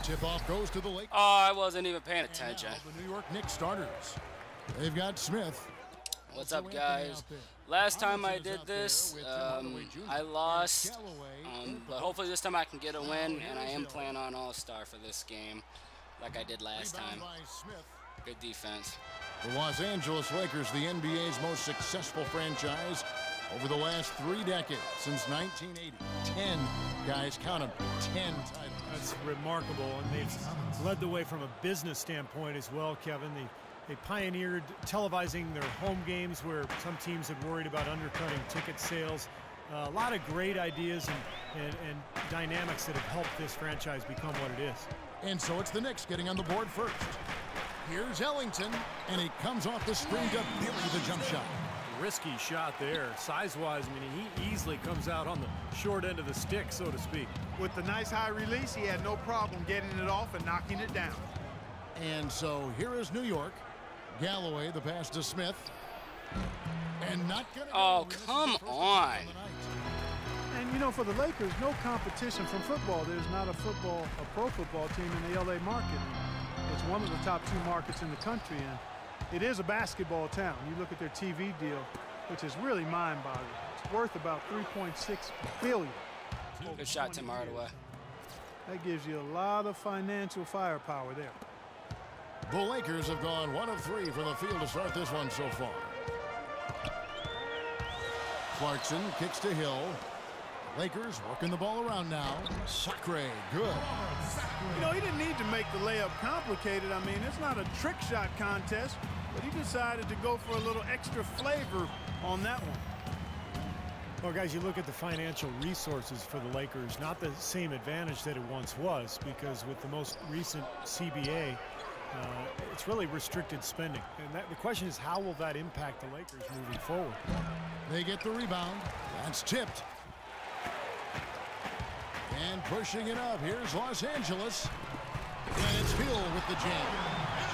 Tip-off goes to the Lakers. Oh, I wasn't even paying attention. The New York Knicks starters. They've got Smith. What's up, guys? Last time I did this, I lost, but hopefully this time I can get a win, and I am playing on All-Star for this game, like I did last time. Good defense. The Los Angeles Lakers, the NBA's most successful franchise over the last 3 decades, since 1980. 10, guys, count them, 10 titles. That's remarkable, and they've led the way from a business standpoint as well, Kevin. They pioneered televising their home games where some teams had worried about undercutting ticket sales. A lot of great ideas and dynamics that have helped this franchise become what it is. And so it's the Knicks getting on the board first. Here's Ellington, and he comes off the screen to bury the jump shot. Risky shot there. Size-wise, I mean, he easily comes out on the short end of the stick, so to speak. With the nice high release, he had no problem getting it off and knocking it down. And so here is New York. Galloway, the pass to Smith. And not gonna go. Oh, come on. And, you know, for the Lakers, no competition from football. There's not a pro football team in the L.A. market. It's one of the top 2 markets in the country, and it is a basketball town. You look at their TV deal, which is really mind-boggling. It's worth about $3.6 billion. Good shot, Tim Hardaway. That gives you a lot of financial firepower there. The Lakers have gone 1 of 3 from the field to start this one so far. Clarkson kicks to Hill. Lakers working the ball around now. Sacre, good. You know, he didn't need to make the layup complicated. I mean, it's not a trick shot contest, but he decided to go for a little extra flavor on that one. Well, guys, you look at the financial resources for the Lakers, not the same advantage that it once was, because with the most recent CBA, it's really restricted spending. And the question is, how will that impact the Lakers moving forward? They get the rebound. That's tipped. And pushing it up. Here's Los Angeles. And it's Hill with the jam.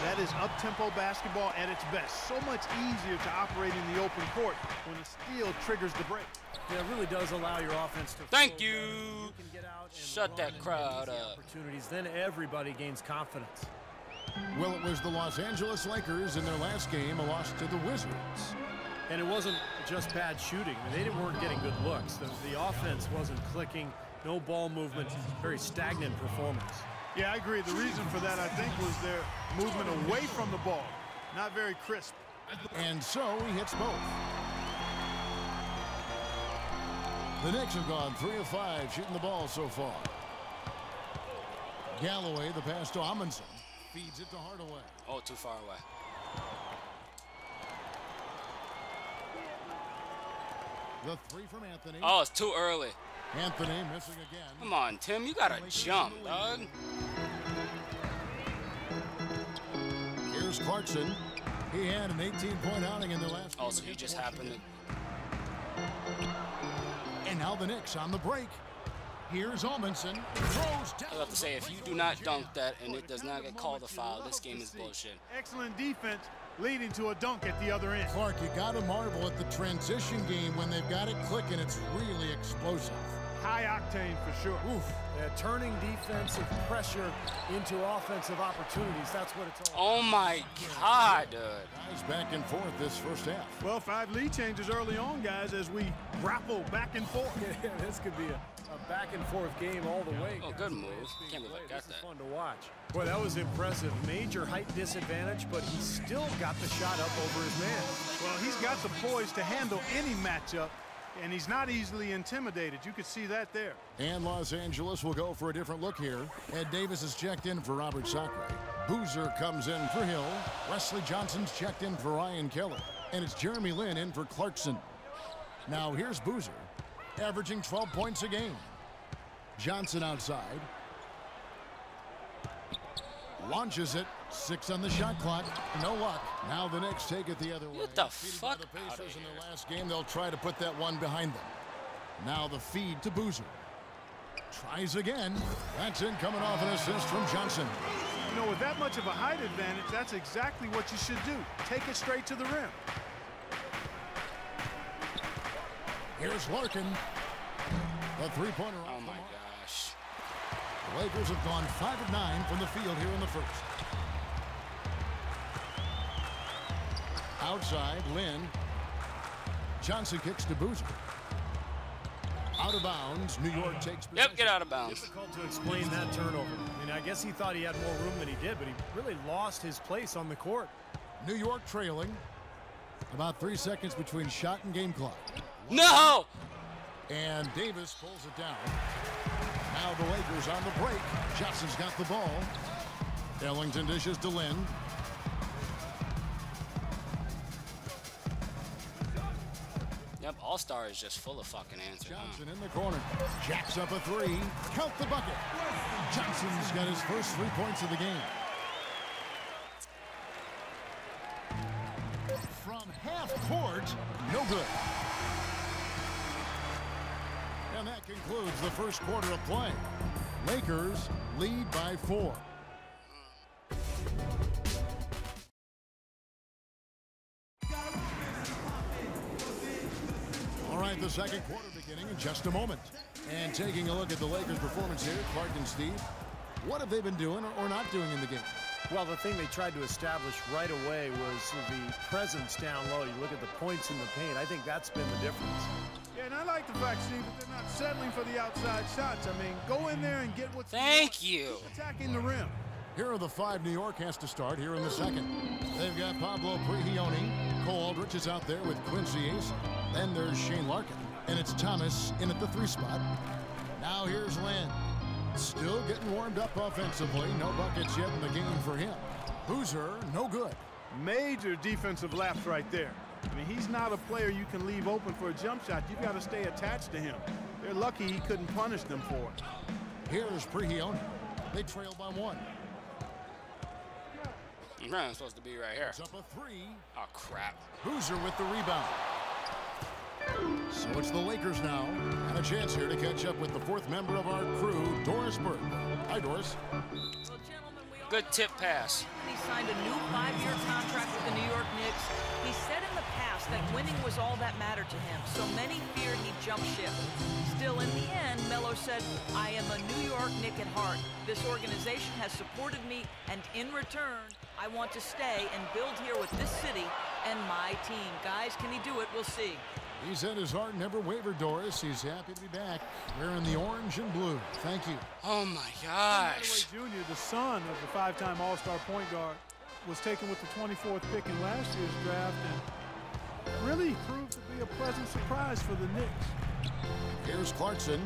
That is up-tempo basketball at its best. So much easier to operate in the open court when a steal triggers the break. Yeah, it really does allow your offense to... Thank you. Can get out and shut that crowd up. Opportunities. Then everybody gains confidence. Well, it was the Los Angeles Lakers in their last game, a loss to the Wizards. And it wasn't just bad shooting. I mean, they weren't getting good looks. The offense wasn't clicking. No ball movement. Very stagnant performance. Yeah, I agree. The reason for that, I think, was their movement away from the ball. Not very crisp. And so he hits both. The Knicks have gone 3 of 5 shooting the ball so far. Galloway, the pass to Amundsen. Feeds it to Hardaway. Oh, too far away. The 3 from Anthony. Oh, it's too early. Anthony missing again. Come on, Tim. You got to jump, dog. Here's Clarkson. He had an 18-point outing in the last game. Oh, so he just happened to... And now the Knicks on the break. Here's Amundsen. Throws I was down. about to say, if you do not dunk that and it does not get called a foul, this game is bullshit. Excellent defense leading to a dunk at the other end. Clark, you got to marvel at the transition game when they've got it clicking. It's really explosive. High octane for sure. Oof. Yeah, turning defensive pressure into offensive opportunities. That's what it's all Oh, my God, dude. Guys back and forth this first half. Well, 5 lead changes early on, guys, as we grapple back and forth. Yeah, this could be a back and forth game all the way. Oh, good move. Can't believe I got This is that. fun to watch. Boy, that was impressive. Major height disadvantage, but he still got the shot up over his man. Well, he's got the poise to handle any matchup, and he's not easily intimidated. You could see that there. And Los Angeles will go for a different look here. Ed Davis is checked in for Robert Sacre. Boozer comes in for Hill. Wesley Johnson's checked in for Ryan Kelly. And it's Jeremy Lin in for Clarkson. Now here's Boozer, averaging 12 points a game. Johnson outside. Launches it. 6 on the shot clock. No luck. Now the Knicks take it the other way. Get the Defeated by fuck the out of Pacers in here. their last game. They'll try to put that one behind them. Now the feed to Boozer. Tries again. That's in, coming off an assist from Johnson. You know, with that much of a height advantage, that's exactly what you should do. Take it straight to the rim. Here's Larkin. The three-pointer. Oh, my gosh. The Lakers have gone 5 of 9 from the field here in the first. Outside, Lynn. Johnson kicks to Boozer. Out of bounds, New York takes possession. Yep, get out of bounds. Difficult to explain that turnover. I mean, I guess he thought he had more room than he did, but he really lost his place on the court. New York trailing. About 3 seconds between shot and game clock. No! And Davis pulls it down. Now the Lakers on the break. Johnson's got the ball. Ellington dishes to Lynn. Yep, All-Star is just full of fucking answers. Johnson in the corner. Jacks up a three. Count the bucket. Johnson's got his first 3 points of the game. From half court, no good. And that concludes the first quarter of play. Lakers lead by 4. All right, the second quarter beginning in just a moment. And taking a look at the Lakers' performance here, Clark and Steve, what have they been doing or not doing in the game? Well, the thing they tried to establish right away was the presence down low. You look at the points in the paint. I think that's been the difference. Yeah, and I like the fact, Steve, that they're not settling for the outside shots. I mean, go in there and get what's Thank you. attacking the rim. Here are the 5 New York has to start here in the second. They've got Pablo Prigioni. Cole Aldrich is out there with Quincy Ace. Then there's Shane Larkin. And it's Thomas in at the 3 spot. Now here's Lynn. Still getting warmed up offensively. No buckets yet in the game for him. Boozer, no good. Major defensive lapse right there. I mean, he's not a player you can leave open for a jump shot. You've got to stay attached to him. They're lucky he couldn't punish them for it. Here's Prigioni. They trail by 1. I'm supposed to be right here. It's up a 3. Oh, crap. Boozer with the rebound. So it's the Lakers now. And a chance here to catch up with the 4th member of our crew, Doris Burke. Hi, Doris. Well, gentlemen, we all Good tip pass. He signed a new 5-year contract with the New York Knicks. He said in the past that winning was all that mattered to him, so many feared he'd jump ship. Still, in the end, Melo said, I am a New York Knick at heart. This organization has supported me, and in return, I want to stay and build here with this city and my team. Guys, can he do it? We'll see. He said his heart never wavered, Doris. He's happy to be back wearing the orange and blue. Thank you. Oh, my gosh. Hardaway Jr., the son of the 5-time All-Star point guard, was taken with the 24th pick in last year's draft and really proved to be a pleasant surprise for the Knicks. Here's Clarkson,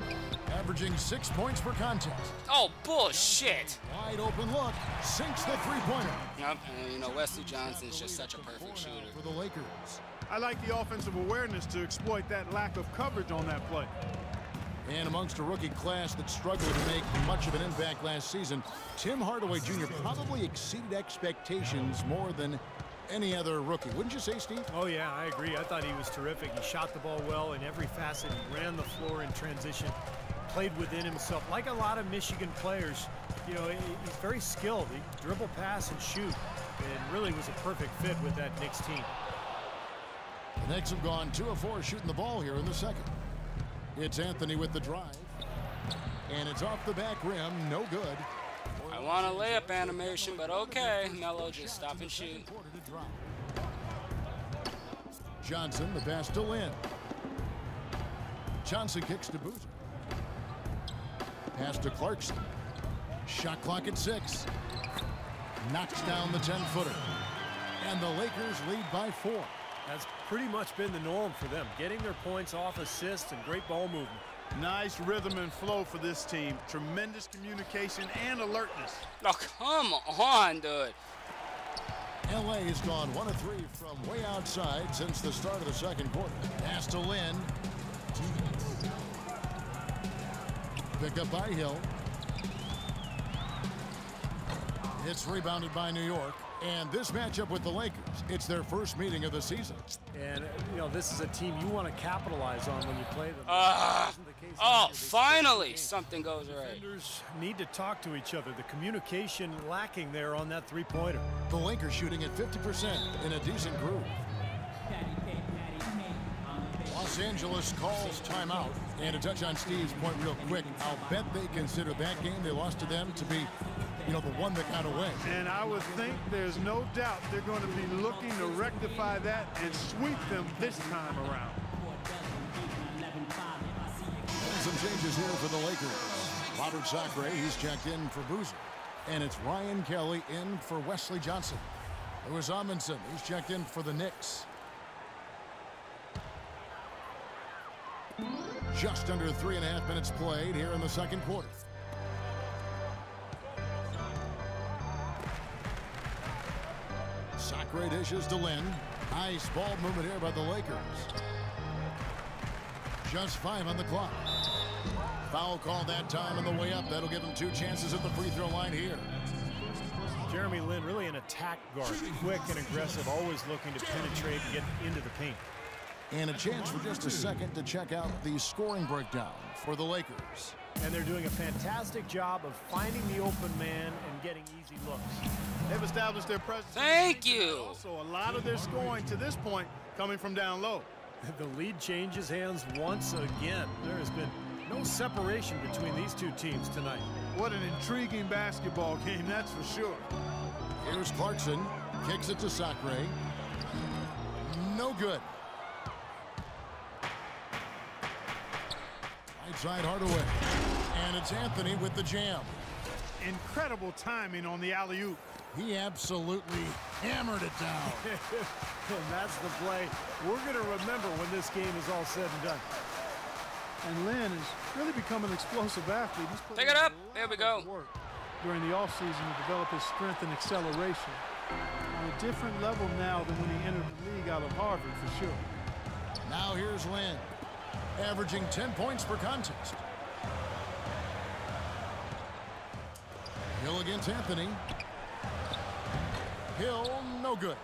averaging 6 points per contest. Oh, bullshit. Wide open look, sinks the 3-pointer. Yep, and you know, Wesley Johnson's just such a perfect shooter. For the Lakers. I like the offensive awareness to exploit that lack of coverage on that play. And amongst a rookie class that struggled to make much of an impact last season, Tim Hardaway Jr. probably exceeded expectations more than any other rookie. Wouldn't you say, Steve? Oh, yeah, I agree. I thought he was terrific. He shot the ball well in every facet. He ran the floor in transition, played within himself. Like a lot of Michigan players, you know, he's very skilled. He dribble, pass, and shoot. And really was a perfect fit with that Knicks team. The Knicks have gone 2 of 4 shooting the ball here in the second. It's Anthony with the drive. And it's off the back rim, no good. I want a layup animation, but okay. Melo, just stop and shoot. Johnson, the pass to Lynn. Johnson kicks to Boozer. Pass to Clarkson. Shot clock at 6. Knocks down the 10-footer. And the Lakers lead by 4. That's pretty much been the norm for them, getting their points off assists and great ball movement. Nice rhythm and flow for this team. Tremendous communication and alertness. Oh, come on, dude. LA has gone 1 of 3 from way outside since the start of the second quarter. Pass to Lynn. Pick up by Hill. It's rebounded by New York. And this matchup with the Lakers, it's their first meeting of the season. And, you know, this is a team you want to capitalize on when you play them. Oh, finally something goes right. Defenders need to talk to each other. The communication lacking there on that 3-pointer. The Lakers shooting at 50% in a decent groove. Los Angeles calls timeout. And to touch on Steve's point real quick, I'll bet they consider that game they lost to them to be, the one that got away. And I would think there's no doubt they're going to be looking to rectify that and sweep them this time around. And some changes here for the Lakers. Robert Sacre, he's checked in for Boozer. And it's Ryan Kelly in for Wesley Johnson. Lewis Amundsen, he's checked in for the Knicks. Just under 3.5 minutes played here in the second quarter. Sacre dishes to Lynn. Nice ball movement here by the Lakers. Just 5 on the clock. Foul call that time on the way up. That'll give him 2 chances at the free throw line here. Jeremy Lin, really an attack guard, quick and aggressive, always looking to penetrate and get into the paint. And a chance for just a second to check out the scoring breakdown for the Lakers. And they're doing a fantastic job of finding the open man and getting easy looks. They've established their presence. Thank you. Also, a lot of their scoring to this point coming from down low. The lead changes hands once again. There has been no separation between these two teams tonight. What an intriguing basketball game, that's for sure. Here's Clarkson, kicks it to Sacre. No good. Right side Hardaway. And it's Anthony with the jam. Incredible timing on the alley-oop. He absolutely hammered it down. And that's the play we're going to remember when this game is all said and done. And Lynn has really become an explosive athlete. He's put Pick it up. There we go. work during the offseason to develop his strength and acceleration. On a different level now than when he entered the league out of Harvard, for sure. Now here's Lynn, averaging 10 points per contest. Hill against Anthony. Hill, no good.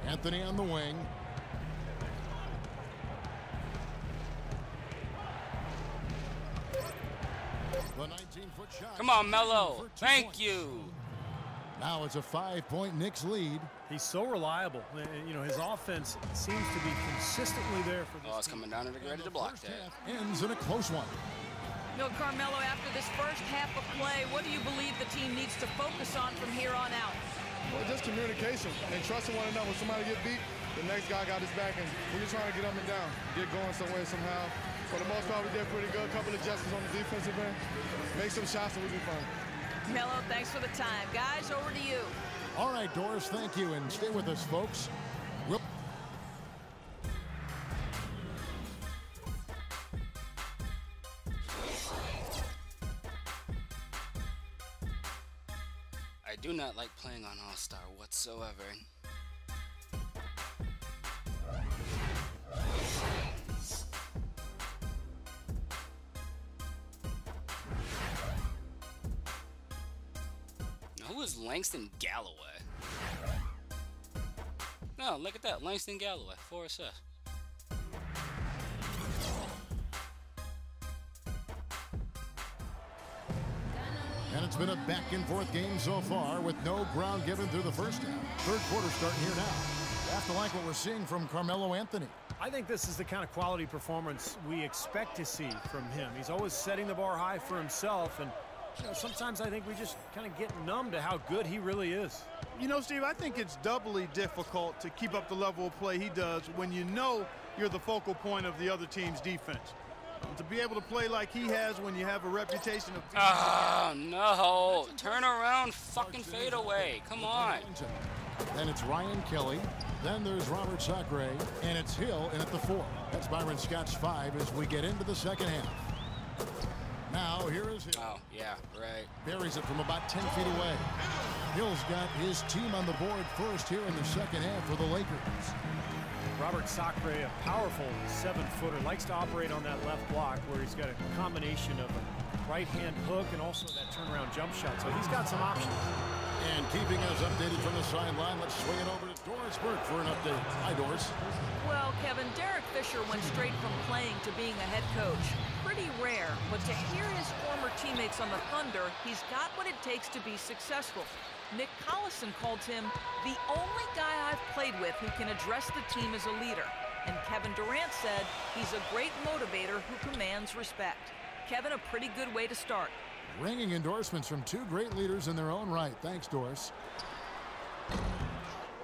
Anthony on the wing. The 19-foot shot. Come on, Melo. Thank you. Now it's a 5-point Knicks lead. He's so reliable. His offense seems to be consistently there for this Oh, it's coming down and ready to block that. Ends in a close one. Carmelo, after this first half of play, what do you believe the team needs to focus on from here on out? Well, just communication and trusting one another. When somebody get beat, the next guy got his back, and we're just trying to get up and down, get going some way, somehow. For the most part, we did pretty good. A couple of adjustments on the defensive end. Make some shots, and we'll be fine. Melo, thanks for the time. Guys, over to you. All right, Doris, thank you, and stay with us, folks. I do not like playing on All-Star whatsoever. Now, who is Langston Galloway? Oh, look at that. Langston Galloway, 4 assists. And it's been a back-and-forth game so far with no ground given through the first half. Third quarter starting here now. You have to like what we're seeing from Carmelo Anthony. I think this is the kind of quality performance we expect to see from him. He's always setting the bar high for himself, and sometimes I think we just kind of get numb to how good he really is. Steve, I think it's doubly difficult to keep up the level of play he does when you know you're the focal point of the other team's defense. To be able to play like he has when you have a reputation of... Oh, no. Turn around, fucking fade away. Come on. Then it's Ryan Kelly. Then there's Robert Sacre. And it's Hill in at the 4. That's Byron Scott's 5 as we get into the second half. Now, here is Hill. Oh, yeah, right. Buries it from about 10 feet away. Hill's got his team on the board first here in the second half for the Lakers. Robert Sacre, a powerful 7-footer, likes to operate on that left block where he's got a combination of a right-hand hook and also that turnaround jump shot. So he's got some options. And keeping us updated from the sideline, let's swing it over to Doris Burke for an update. Hi, Doris. Well, Kevin, Derek Fisher went straight from playing to being a head coach. Pretty rare, but to hear his former teammates on the Thunder, he's got what it takes to be successful. Nick Collison called him the only guy I've played with who can address the team as a leader. And Kevin Durant said he's a great motivator who commands respect. Kevin, a pretty good way to start. Ringing endorsements from two great leaders in their own right. Thanks, Doris.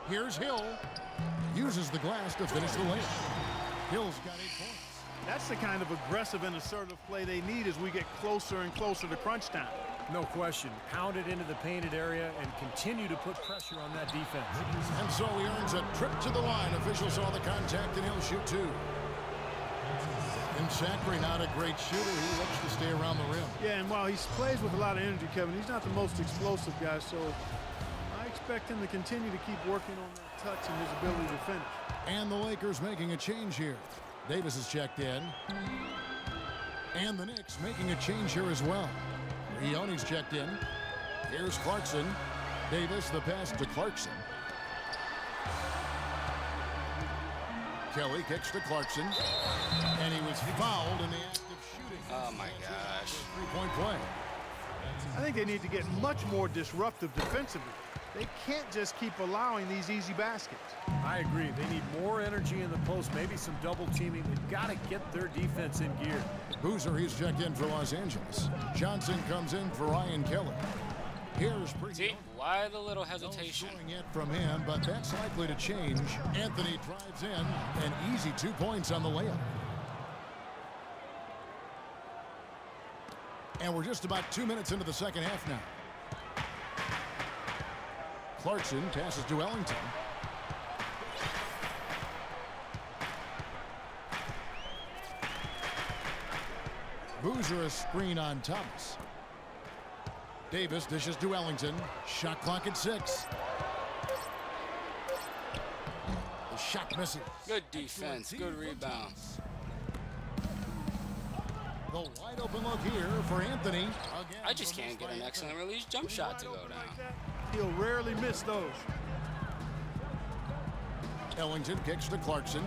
Here's Hill. Uses the glass to finish the layup. Hill's got 8 points. That's the kind of aggressive and assertive play they need as we get closer and closer to crunch time. No question. Pound it into the painted area and continue to put pressure on that defense. And so he earns a trip to the line. Officials saw the contact, and he'll shoot 2. And Zachary, not a great shooter. He looks to stay around the rim. Yeah, and while he plays with a lot of energy, Kevin, he's not the most explosive guy, so I expect him to continue to keep working on that touch and his ability to finish. And the Lakers making a change here. Davis is checked in. And the Knicks making a change here as well. Leone's checked in. Here's Clarkson. Davis, the pass to Clarkson. Kelly kicks to Clarkson. And he was fouled in the act of shooting. Oh, my gosh. 3-point play. I think they need to get much more disruptive defensively. They can't just keep allowing these easy baskets. I agree. They need more energy in the post, maybe some double teaming. They've got to get their defense in gear. Boozer, he's checked in for Los Angeles. Johnson comes in for Ryan Kelly. Here's See, why the little hesitation? No it from him, but that's likely to change. Anthony drives in, an easy 2 points on the layup. And we're just about 2 minutes into the second half now. Clarkson passes to Ellington. Boozer a screen on Thomas. Davis dishes to Ellington. Shot clock at 6. The shot misses. Good defense. Good rebound. The wide open look here for Anthony. Again, I just can't get an excellent release jump shot to go down. He'll rarely miss those. Ellington kicks to Clarkson.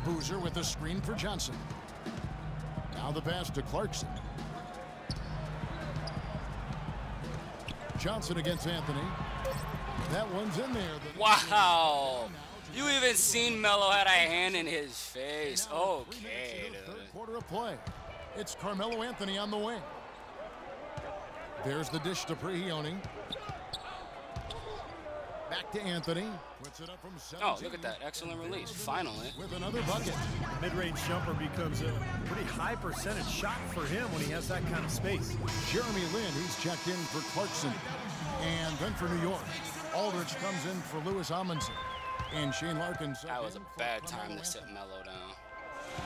Boozer with the screen for Johnson. Now the pass to Clarkson. Johnson against Anthony. That one's in there. Wow. You even seen Melo had a hand in his face. Okay. Third quarter of play. It's Carmelo Anthony on the wing. There's the dish to Prigioni. Back to Anthony. Puts it up from 17. Oh, look at that. Excellent release. Finally. With another bucket. Mid-range jumper becomes a pretty high percentage shot for him when he has that kind of space. Jeremy Lin, he's checked in for Clarkson. And then for New York, Aldridge comes in for Lewis Amundsen. And Shane Larkin. That was a bad time to sit Melo down.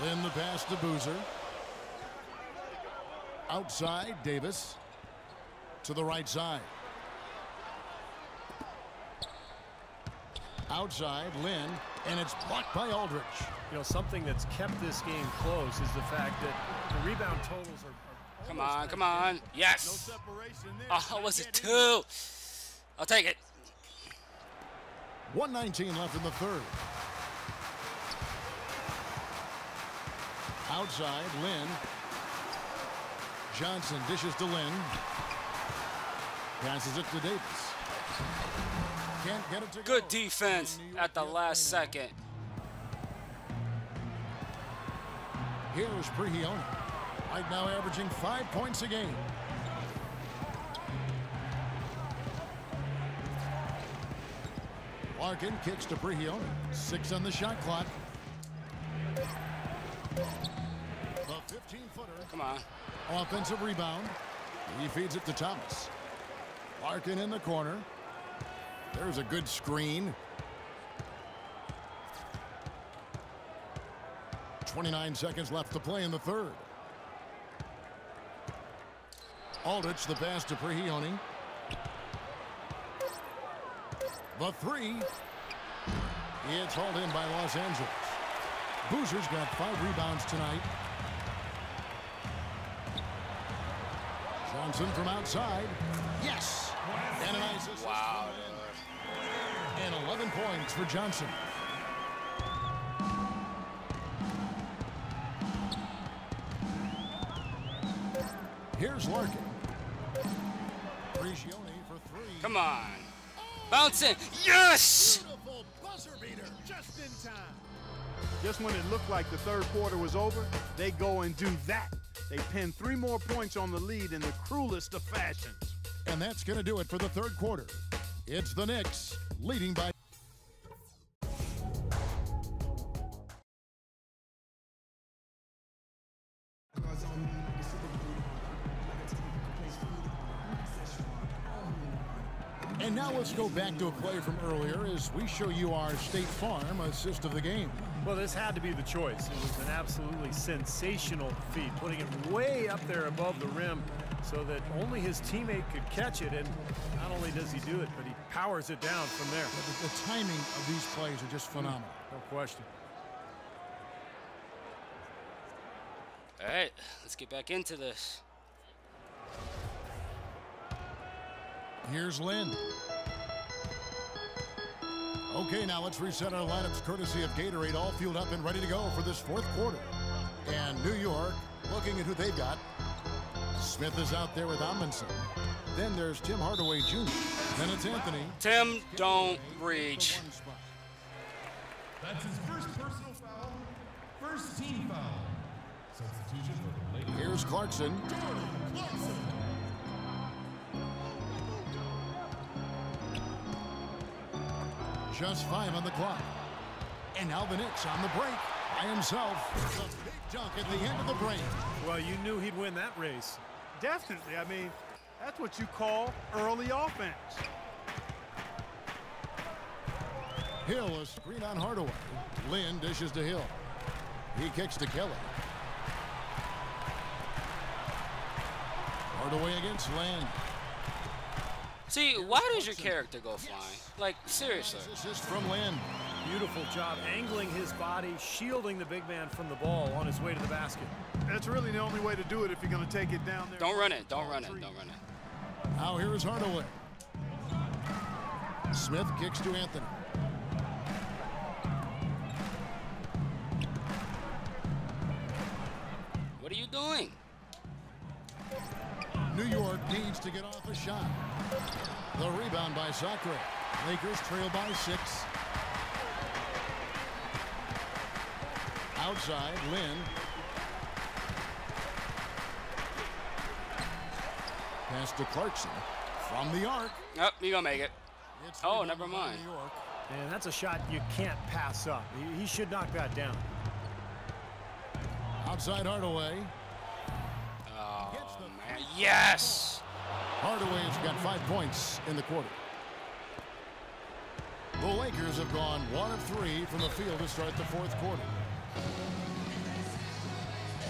Lin the pass to Boozer. Outside, Davis. To the right side. Outside, Lin, and it's blocked by Aldridge. You know, something that's kept this game close is the fact that the rebound totals are Come on, come on. Yes. No separation there. Oh, was it 2? I'll take it. 1:19 left in the third. Outside, Lin. Johnson dishes to Lin. Passes it to Davis. Can't get it to Good go. defense at the last second. Here's Prigioni. Right now averaging 5 points a game. Larkin kicks to Prigioni. 6 on the shot clock. The 15-footer. Come on. Offensive rebound. He feeds it to Thomas. Larkin in the corner. There's a good screen. 29 seconds left to play in the third. Aldridge the pass to Prigioni. The 3. It's hauled in by Los Angeles. Boozer's got 5 rebounds tonight. Johnson from outside. Yes! And a nice assist. Wow. And 11 points for Johnson. Here's Larkin. Prigioni for three. Come on. Bounce in. Yes! Beautiful buzzer beater. Just in time. Just when it looked like the third quarter was over, they go and do that. They pin 3 more points on the lead in the cruelest of fashions. And that's going to do it for the third quarter. It's the Knicks leading by. And now let's go back to a play from earlier as we show you our State Farm assist of the game. Well, this had to be the choice. It was an absolutely sensational feat, putting it way up there above the rim so that only his teammate could catch it. And not only does he do it, but he powers it down from there. But the timing of these plays are just phenomenal. No question. All right, let's get back into this. Here's Lynn. Okay, now let's reset our lineups courtesy of Gatorade, all fueled up and ready to go for this fourth quarter. And New York, looking at who they've got. Smith is out there with Amundsen. Then there's Tim Hardaway Jr. Then it's Anthony. Tim, don't reach. That's his first personal foul, first team foul. Substitution for the Lakers. Here's Clarkson. Just 5 on the clock. And now the Knicks on the break by himself. A big dunk at the end of the break. Well, you knew he'd win that race. Definitely. I mean, that's what you call early offense. Hill, a screen on Hardaway. Lynn dishes to Hill. He kicks to Kelly. Hardaway against Land. See, why does your character go flying? Like, seriously. Assist from Lynn. Beautiful job angling his body, shielding the big man from the ball on his way to the basket. That's really the only way to do it if you're going to take it down there. Don't run it. Don't run it. Don't run it. Now here is Hardaway. Smith kicks to Anthony. What are you doing? New York needs to get off a shot. The rebound by Sacre. Lakers trail by 6. Outside, Lynn. Pass to Clarkson. From the arc. Oh, you gonna make it. It's Oh, rebounded never by mind. New York. And that's a shot you can't pass up. He should knock that down. Outside Hardaway. Oh, man. Yes! Hardaway's got 5 points in the quarter. The Lakers have gone 1 of 3 from the field to start the fourth quarter.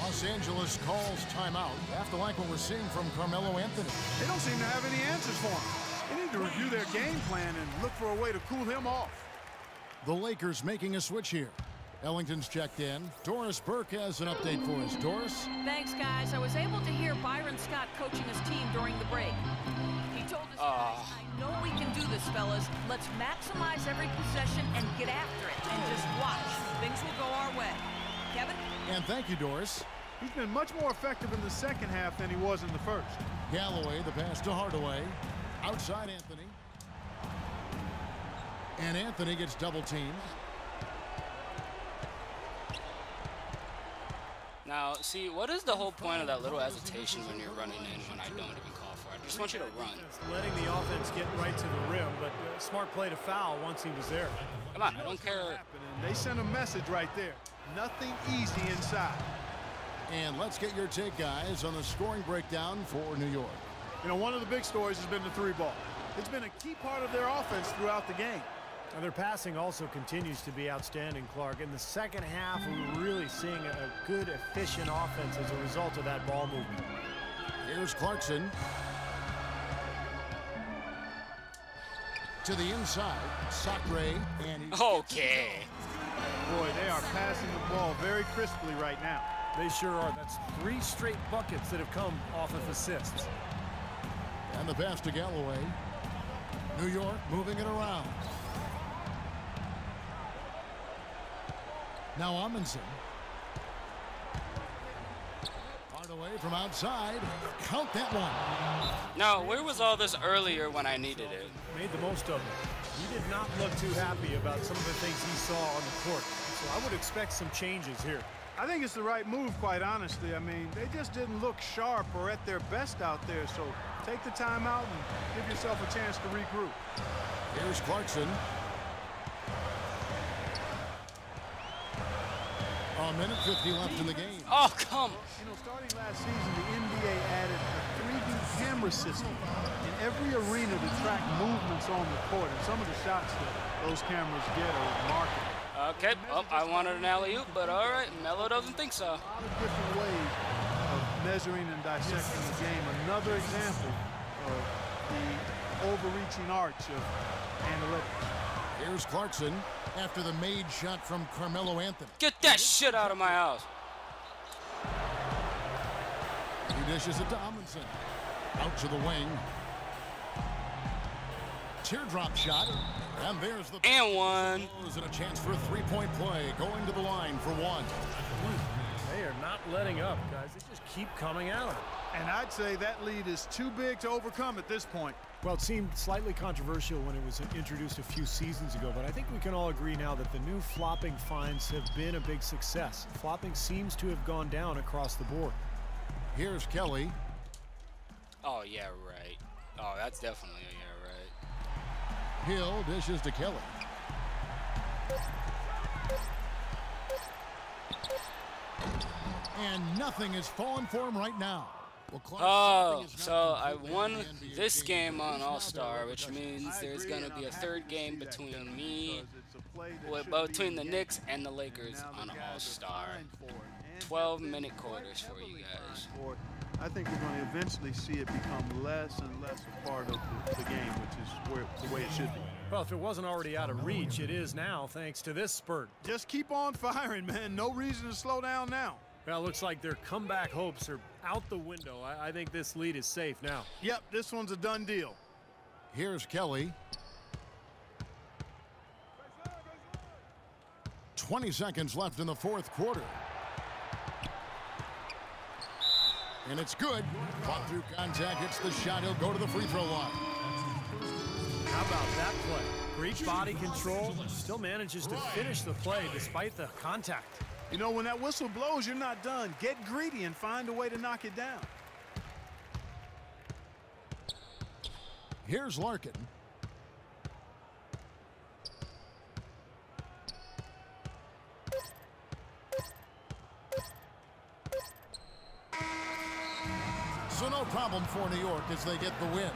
Los Angeles calls timeout. Have to like what we're seeing from Carmelo Anthony. They don't seem to have any answers for him. They need to review their game plan and look for a way to cool him off. The Lakers making a switch here. Ellington's checked in. Doris Burke has an update for us. Doris? Thanks, guys. I was able to hear Byron Scott coaching his team during the break. He told us, guys, I know we can do this, fellas. Let's maximize every possession and get after it. And just watch. Things will go our way. Kevin? And thank you, Doris. He's been much more effective in the second half than he was in the first. Galloway, the pass to Hardaway. Outside Anthony. And Anthony gets double teamed. Now, see, what is the whole point of that little hesitation when you're running in when I don't even call for it? I just want you to run. Letting the offense get right to the rim, but smart play to foul once he was there. Come on, I don't care. They sent a message right there. Nothing easy inside. And let's get your take, guys, on the scoring breakdown for New York. You know, one of the big stories has been the 3-ball. It's been a key part of their offense throughout the game. And their passing also continues to be outstanding, Clark. In the second half, we were really seeing a good, efficient offense as a result of that ball movement. Here's Clarkson. To the inside, Sacre, and Okay. Boy, they are passing the ball very crisply right now. They sure are. That's 3 straight buckets that have come off of assists. And the pass to Galloway. New York moving it around. Now Amundsen. The way from outside. Count that one. Now, where was all this earlier when I needed it? Made the most of it. He did not look too happy about some of the things he saw on the court. So I would expect some changes here. I think it's the right move, quite honestly. I mean, they just didn't look sharp or at their best out there. So take the time out and give yourself a chance to regroup. Here's Clarkson. A minute 50 left in the game. Oh, come. You know, starting last season, the NBA added a 3D camera system in every arena to track movements on the court. And some of the shots that those cameras get are remarkable. Okay, oh, I wanted an alley-oop, but all right, Melo doesn't think so. A lot of different ways of measuring and dissecting the game. Another example of the overreaching arch of analytics. Here's Clarkson after the made shot from Carmelo Anthony. Get that shit out of my house. He dishes it to Amundsen. Out to the wing. Teardrop shot. And there's the and one. And a chance for a three-point play. Going to the line for one. They are not letting up, guys. They just keep coming out. And I'd say that lead is too big to overcome at this point. Well, it seemed slightly controversial when it was introduced a few seasons ago, but I think we can all agree now that the new flopping fines have been a big success. Flopping seems to have gone down across the board. Here's Kelly. Oh, yeah, right. Oh, that's definitely a yeah, right. Hill dishes to Kelly. And nothing is falling for him right now. Oh, so I won this game on All-Star, which means there's going to be a third game between me, between the Knicks and the Lakers on All-Star. 12-minute quarters for you guys. I think we're going to eventually see it become less and less a part of the game, which is the way it should be. Well, if it wasn't already out of reach, it is now, thanks to this spurt. Just keep on firing, man. No reason to slow down now. Well, it looks like their comeback hopes are out the window. I think this lead is safe now. Yep, this one's a done deal. Here's Kelly. 20 seconds left in the fourth quarter. And it's good. Fought through contact, hits the shot. He'll go to the free throw line. How about that play? Great body control. Still manages to finish the play despite the contact. You know, when that whistle blows, you're not done. Get greedy and find a way to knock it down. Here's Larkin. So no problem for New York as they get the win.